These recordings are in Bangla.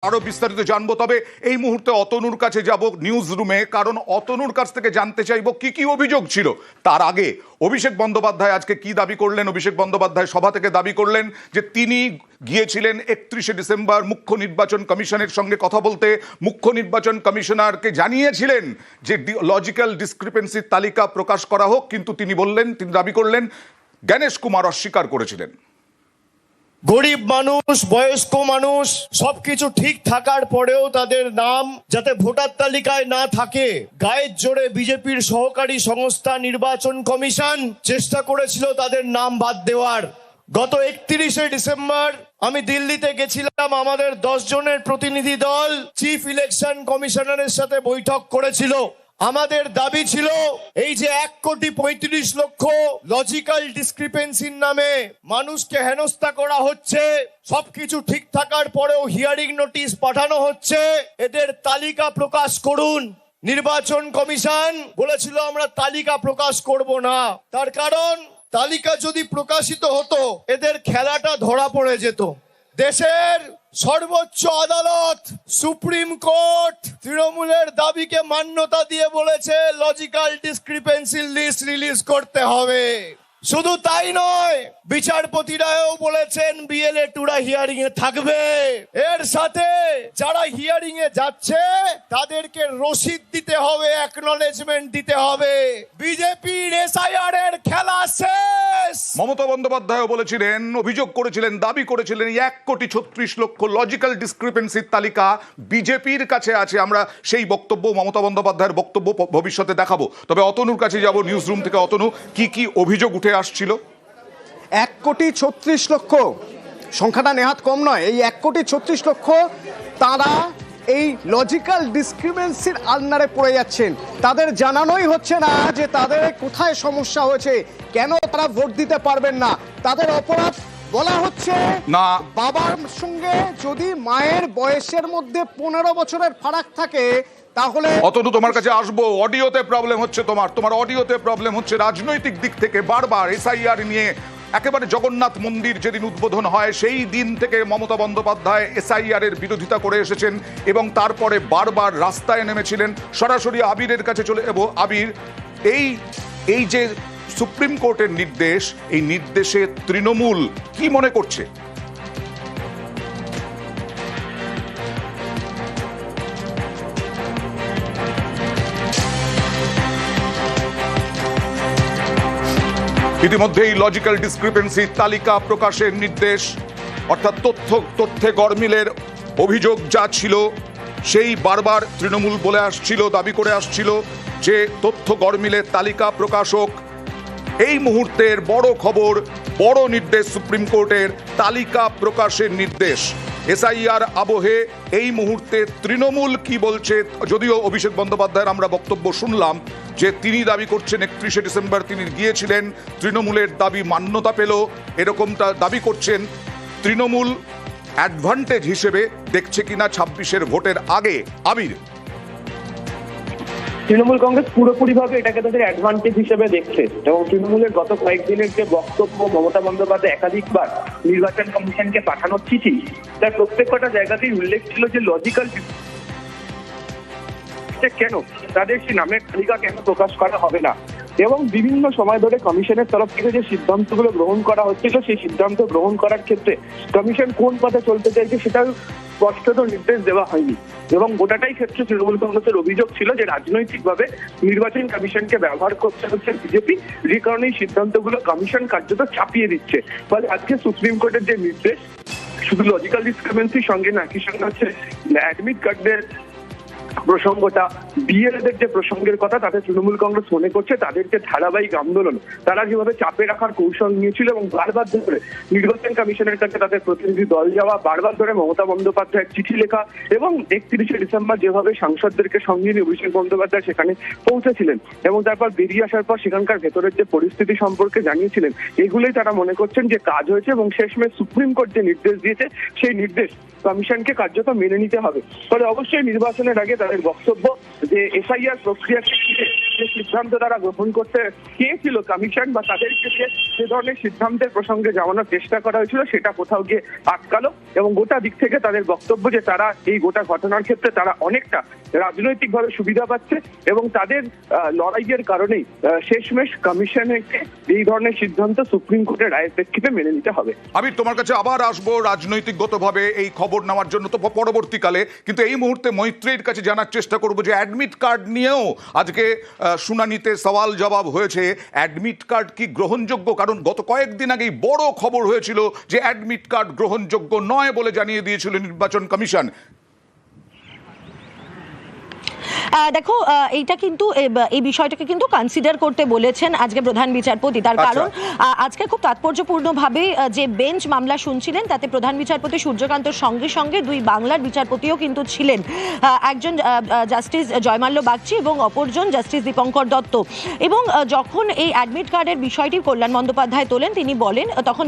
আরো বিস্তারিত জানবো, তবে এই মুহূর্তে অতনুর কাছে যাব নিউজ রুমে, কারণ অতনুর কাছ থেকে জানতে চাইবো কি কি অভিযোগ ছিল। তার আগে অভিষেক বন্দ্যোপাধ্যায় আজকে কি দাবি করলেন। অভিষেক বন্দ্যোপাধ্যায় সভা থেকে দাবি করলেন যে তিনি গিয়েছিলেন 31শে ডিসেম্বর মুখ্য নির্বাচন কমিশনের সঙ্গে কথা বলতে। মুখ্য নির্বাচন কমিশনারকে জানিয়েছিলেন যে লজিক্যাল ডিসক্রিপেন্সির তালিকা প্রকাশ করা হোক, কিন্তু তিনি দাবি করলেন গণেশ কুমার অস্বীকার করেছিলেন। গরিব মানুষ, বয়স্ক মানুষ সবকিছু ঠিক থাকার পরেও তাদের নাম যাতে ভোটার তালিকায় না থাকে, গায়ের জোরে বিজেপির সহকারী সংস্থা নির্বাচন কমিশন চেষ্টা করেছিল তাদের নাম বাদ দেওয়ার। গত 31শে ডিসেম্বর আমি দিল্লিতে গেছিলাম, আমাদের 10 জনের প্রতিনিধি দল চিফ ইলেকশন কমিশনারের সাথে বৈঠক করেছিল। আমাদের দাবি ছিল এই যে 1,35,00,000 লজিক্যাল ডিসক্রিপেন্সির নামে মানুষকে হেনস্থা করা হচ্ছে, সবকিছু ঠিক থাকার পরেও হিয়ারিং নোটিশ পাঠানো হচ্ছে, এদের তালিকা প্রকাশ করুন। নির্বাচন কমিশন বলেছিল আমরা তালিকা প্রকাশ করব না, তার কারণ তালিকা যদি প্রকাশিত হতো এদের খেলাটা ধরা পড়ে যেত। দেশের সর্বোচ্চ আদালত সুপ্রিম কোর্ট তৃণমূলের দাবিকে মান্যতা দিয়ে বলেছে লজিক্যাল ডিসক্রিপেন্সি লিস্ট রিলিজ করতে হবে। শুধু তাই নয়, বিচারপতিরাও বলেছেন বিএলএ টুরা হিয়ারিং এ থাকবে। এর সাথে যারা হিয়ারিং এ যাচ্ছে তাদেরকে রসিদ দিতে হবে, অ্যাকনলেজমেন্ট দিতে হবে। বিজেপির এসআইআর এর খেলা শেষ। মমতা বন্দ্যোপাধ্যায় বলেছিলেন, অভিযোগ করেছিলেন, দাবি করেছিলেন 1,36,00,000 লজিক্যাল ডিসক্রিপেন্সির তালিকা বিজেপির কাছে আছে। আমরা সেই বক্তব্য, মমতা বন্দ্যোপাধ্যায়ের বক্তব্য ভবিষ্যতে দেখাবো। তবে অতনুর কাছে যাব নিউজ রুম থেকে। অতনু, কি কি অভিযোগ উঠে আসছিল? 1,36,00,000 সংখ্যাটা নেহাত কম নয়। এই 1,36,00,000 তারা এই লজিক্যাল ডিসক্রিপেন্সির আন্ডারে পড়ে যাচ্ছেন। তাদের জানানোই হচ্ছে না যে তাদের কোথায় সমস্যা হয়েছে, কেন তারা ভোট দিতে পারবেন না। তাদের অপরাধ বলা হচ্ছে না, বাবার সঙ্গে যদি মায়ের বয়সের মধ্যে 15 বছরের ফারাক থাকে তাহলে। অতনু, তোমার কাছে আসবো। অডিওতে প্রবলেম হচ্ছে, তোমার অডিওতে প্রবলেম হচ্ছে। রাজনৈতিক দিক থেকে বারবার এসআইআর নিয়ে, একেবারে জগন্নাথ মন্দির যেদিন উদ্বোধন হয় সেই দিন থেকে মমতা বন্দ্যোপাধ্যায় এসআইআর এর বিরোধিতা করে এসেছেন এবং তারপরে বারবার রাস্তায় নেমেছিলেন। সরাসরি আবিরের কাছে চলে যাব। আবির, এই যে সুপ্রিম কোর্টের নির্দেশ, এই নির্দেশে তৃণমূল কি মনে করছে? ইতিমধ্যেই লজিক্যাল ডিসক্রিপেন্সি তালিকা প্রকাশের নির্দেশ, অর্থাৎ তথ্যে গরমিলের অভিযোগ যা ছিল সেই বারবার তৃণমূল বলে আসছিল, দাবি করে আসছিল যে তথ্য গরমিলের তালিকা প্রকাশক। এই মুহূর্তের বড় খবর, বড় নির্দেশ সুপ্রিম কোর্টের, তালিকা প্রকাশের নির্দেশ। এসআইআর আবহে এই মুহূর্তে তৃণমূল কি বলছে? যদিও অভিষেক বন্দ্যোপাধ্যায়ের আমরা বক্তব্য শুনলাম যে তিনি দাবি করছেন 31শে ডিসেম্বর তিনি গিয়েছিলেন, তৃণমূলের দাবি মান্যতা পেল, এরকমটা দাবি করছেন। তৃণমূল অ্যাডভান্টেজ হিসেবে দেখছে কিনা 26-এর ভোটের আগে? আবির, তৃণমূল কংগ্রেস পুরোপুরিভাবে এটাকে তাদের অ্যাডভান্টেজ হিসেবে দেখছে এবং তৃণমূলের গত কয়েকদিনের যে বক্তব্য, মমতা বন্দ্যোপাধ্যায় একাধিকবার নির্বাচন কমিশনকে পাঠানোর চিঠি, তার প্রত্যেকটা জায়গাতেই উল্লেখ ছিল যে লজিক্যাল কেন তাদের সেই নামের তালিকা কেন প্রকাশ করা হবে না, এবং বিভিন্ন সময় ধরে কমিশনের তরফ থেকে যে সিদ্ধান্তগুলো গ্রহণ করা হচ্ছিল সেই সিদ্ধান্ত গ্রহণ করার ক্ষেত্রে কমিশন কোন পথে চলতে চাইছে সেটাও স্পষ্টত নির্দেশ দেওয়া হয়নি। এবং গোটাটাই ক্ষেত্রে তৃণমূল কংগ্রেসের অভিযোগ ছিল যে রাজনৈতিকভাবে নির্বাচন কমিশনকে ব্যবহার করতে হচ্ছে বিজেপি, যে কারণে এই সিদ্ধান্তগুলো কমিশন কার্যত চাপিয়ে দিচ্ছে। ফলে আজকে সুপ্রিম কোর্টের যে নির্দেশ, শুধু লজিক্যাল ডিসক্রিপেন্সির সঙ্গে না, একই সঙ্গে হচ্ছে অ্যাডমিট কার্ডের প্রসঙ্গটা, বিএলএদের যে প্রসঙ্গের কথা, তাতে তৃণমূল কংগ্রেস মনে করছে তাদেরকে ধারাবাহিক আন্দোলন তারা যেভাবে চাপে রাখার কৌশল নিয়েছিল এবং বারবার ধরে নির্বাচন কমিশনের কাছে তাদের প্রতিনিধি দল যাওয়া, বারবার ধরে মমতা বন্দ্যোপাধ্যায়ের চিঠি লেখা এবং 31শে ডিসেম্বর যেভাবে সাংসদদেরকে সঙ্গে নিয়ে অভিষেক বন্দ্যোপাধ্যায় সেখানে পৌঁছেছিলেন এবং তারপর বেরিয়ে আসার পর সেখানকার ভেতরের যে পরিস্থিতি সম্পর্কে জানিয়েছিলেন, এগুলোই তারা মনে করছেন যে কাজ হয়েছে এবং শেষমেশ সুপ্রিম কোর্ট যে নির্দেশ দিয়েছে সেই নির্দেশ কমিশনকে কার্যত মেনে নিতে হবে। ফলে অবশ্যই নির্বাচনের আগে তাদের বক্তব্য যে এসআইআর প্রক্রিয়াকে ঘিরে যে সিদ্ধান্ত তারা গ্রহণ করতে চেয়েছিল কমিশন বা তাদেরকে যে ধরনের সিদ্ধান্তের প্রসঙ্গে জানানোর চেষ্টা করা হয়েছিল সেটা কোথাও গিয়ে আটকালো এবং গোটা দিক থেকে তাদের বক্তব্য যে তারা এই গোটা ঘটনার ক্ষেত্রে তারা অনেকটা রাজনৈতিকভাবে সুবিধা পাচ্ছে এবং তাদের লড়াইয়ের কারণেই শেষমেশ কমিশনকে এই ধরনের সিদ্ধান্ত সুপ্রিম কোর্টের রায়ের প্রেক্ষিতে মেনে নিতে হবে। আমি তোমার কাছে আবার আসবো রাজনৈতিকগতভাবে এই খবর নেওয়ার জন্য, তো পরবর্তীকালে, কিন্তু এই মুহূর্তে মৈত্রীর কাছে জানার চেষ্টা করবো যে অ্যাডমিট কার্ড নিয়েও আজকে শুনানিতে সওয়াল জবাব হয়েছে। অ্যাডমিট কার্ড কি গ্রহণযোগ্য? কারণ গত কয়েকদিন আগেই বড় খবর হয়েছিল যে অ্যাডমিট কার্ড গ্রহণযোগ্য নয় বলে জানিয়ে দিয়েছিল নির্বাচন কমিশন। দেখো, এইটা কিন্তু এই বিষয়টাকে কিন্তু কনসিডার করতে বলেছেন আজকে প্রধান বিচারপতি। তার কারণ আজকে খুব তাৎপর্যপূর্ণভাবে যে বেঞ্চ মামলা শুনছিলেন তাতে প্রধান বিচারপতি সূর্যকান্তর সঙ্গে সঙ্গে দুই বাংলার বিচারপতিও কিন্তু ছিলেন, একজন জাস্টিস জয়মাল্য বাগচি এবং অপরজন জাস্টিস দীপঙ্কর দত্ত। এবং যখন এই অ্যাডমিট কার্ডের বিষয়টি কল্যাণ বন্দ্যোপাধ্যায় তোলেন, তিনি বলেন, তখন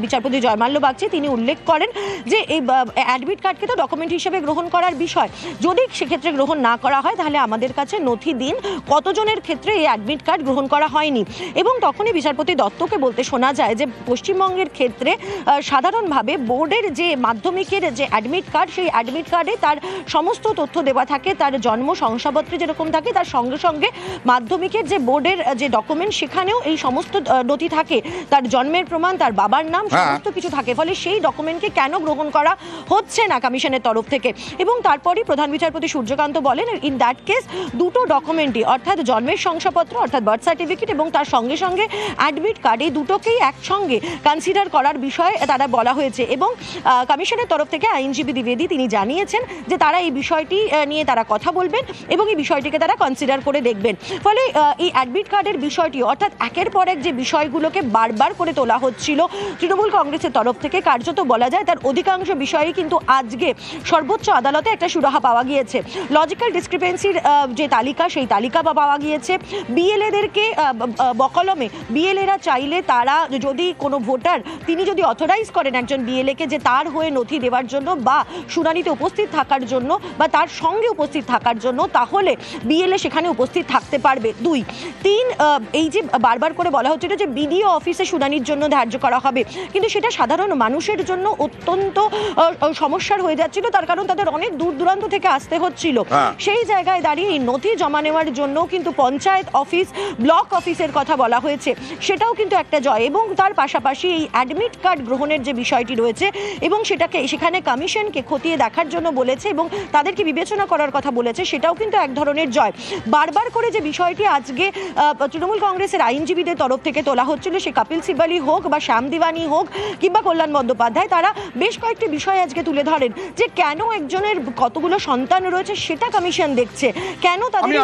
বিচারপতি জয়মাল্য বাগচি তিনি উল্লেখ করেন যে এই অ্যাডমিট কার্ডকে তো ডকুমেন্ট হিসেবে গ্রহণ করার বিষয়, যদি সেক্ষেত্রে গ্রহণ না করা হয় তাহলে আমাদের কাছে নথি দিন কতজনের ক্ষেত্রে এই অ্যাডমিট কার্ড গ্রহণ করা হয়নি। এবং তখনই বিচারপতি দত্তকে বলতে শোনা যায় যে পশ্চিমবঙ্গের ক্ষেত্রে সাধারণভাবে বোর্ডের যে মাধ্যমিকের যে অ্যাডমিট কার্ড, সেই অ্যাডমিট কার্ডে তার সমস্ত তথ্য দেওয়া থাকে, তার জন্ম শংসাপত্রে যেরকম থাকে তার সঙ্গে সঙ্গে মাধ্যমিকের যে বোর্ডের যে ডকুমেন্ট সেখানেও এই সমস্ত নথি থাকে, তার জন্মের প্রমাণ, তার বাবার নাম, সমস্ত কিছু থাকে। ফলে সেই ডকুমেন্টকে কেন গ্রহণ করা হচ্ছে না কমিশনের তরফ থেকে? এবং তারপরই প্রধান বিচারপতি সূর্যকান্ত বলেন ইন দ্যাট কেস দুটো ডকুমেন্টই, অর্থাৎ জন্মের শংসাপত্র অর্থাৎ বার্থ সার্টিফিকেট এবং তার সঙ্গে সঙ্গে অ্যাডমিট কার্ড, এই দুটোকেই একসঙ্গে কনসিডার করার বিষয়ে তারা বলা হয়েছে। এবং কমিশনের তরফ থেকে আইনজীবী দ্বিবেদী তিনি জানিয়েছেন যে তারা এই বিষয়টি নিয়ে তারা কথা বলবেন এবং এই বিষয়টিকে তারা কনসিডার করে দেখবেন। ফলে এই অ্যাডমিট কার্ডের বিষয়টি অর্থাৎ একের পর এক যে বিষয়গুলোকে বারবার করে তোলা হচ্ছিল তৃণমূল কংগ্রেসের তরফ থেকে, কার্যত বলা যায় তার অধিকাংশ বিষয়ই কিন্তু আজকে সর্বোচ্চ আদালতে একটা সুরাহা পাওয়া গিয়েছে। লজিক্যাল ডিসক্রিপেন্সির যে তালিকা, সেই তালিকা পাওয়া গিয়েছে। বিএলএদেরকে বকলমে বিএলএরা চাইলে তারা যদি কোনো ভোটার তিনি যদি অথরাইজ করেন একজন বিএলএকে যে তার হয়ে নথি দেওয়ার জন্য বা শুনানিতে উপস্থিত থাকার জন্য বা তার সঙ্গে উপস্থিত থাকার জন্য, তাহলে বিএলএ সেখানে উপস্থিত থাকতে পারবে। 2, 3, এই যে বারবার করে বলা হচ্ছিল যে বিডিও অফিসে শুনানির জন্য ধার্য করা হবে, কিন্তু সেটা সাধারণ মানুষের জন্য অত্যন্ত সমস্যার হয়ে যাচ্ছিল, তার কারণ তাদের অনেক দূর দূরান্ত থেকে আসতে হচ্ছিল। সেই জায়গায় দাঁড়িয়ে এই নথি জমা নেওয়ার জন্য কিন্তু পঞ্চায়েত অফিস, ব্লক অফিসের কথা বলা হয়েছে, সেটাও কিন্তু একটা জয়। এবং তার পাশাপাশি এই অ্যাডমিট কার্ড গ্রহণের যে বিষয়টি রয়েছে এবং সেখানে কমিশনকে খতিয়ে দেখার জন্য বলেছে এবং তাদেরকে বিবেচনা করার কথা বলেছে, সেটাও কিন্তু এক ধরনের জয়। বারবার করে যে বিষয়টি আজকে তৃণমূল কংগ্রেসের আইনজীবীদের তরফ থেকে তোলা হচ্ছিল, সে কপিল সিবালি হোক বা শ্যাম দিওয়ানি হোক কিংবা কল্যাণ বন্দ্যোপাধ্যায়, তারা বেশ কয়েকটি বিষয় আজকে তুলে ধরেন যে কেন একজনের কতগুলো সন্তান রয়েছে সেটা কমিশন দেখছে, কেন তাদের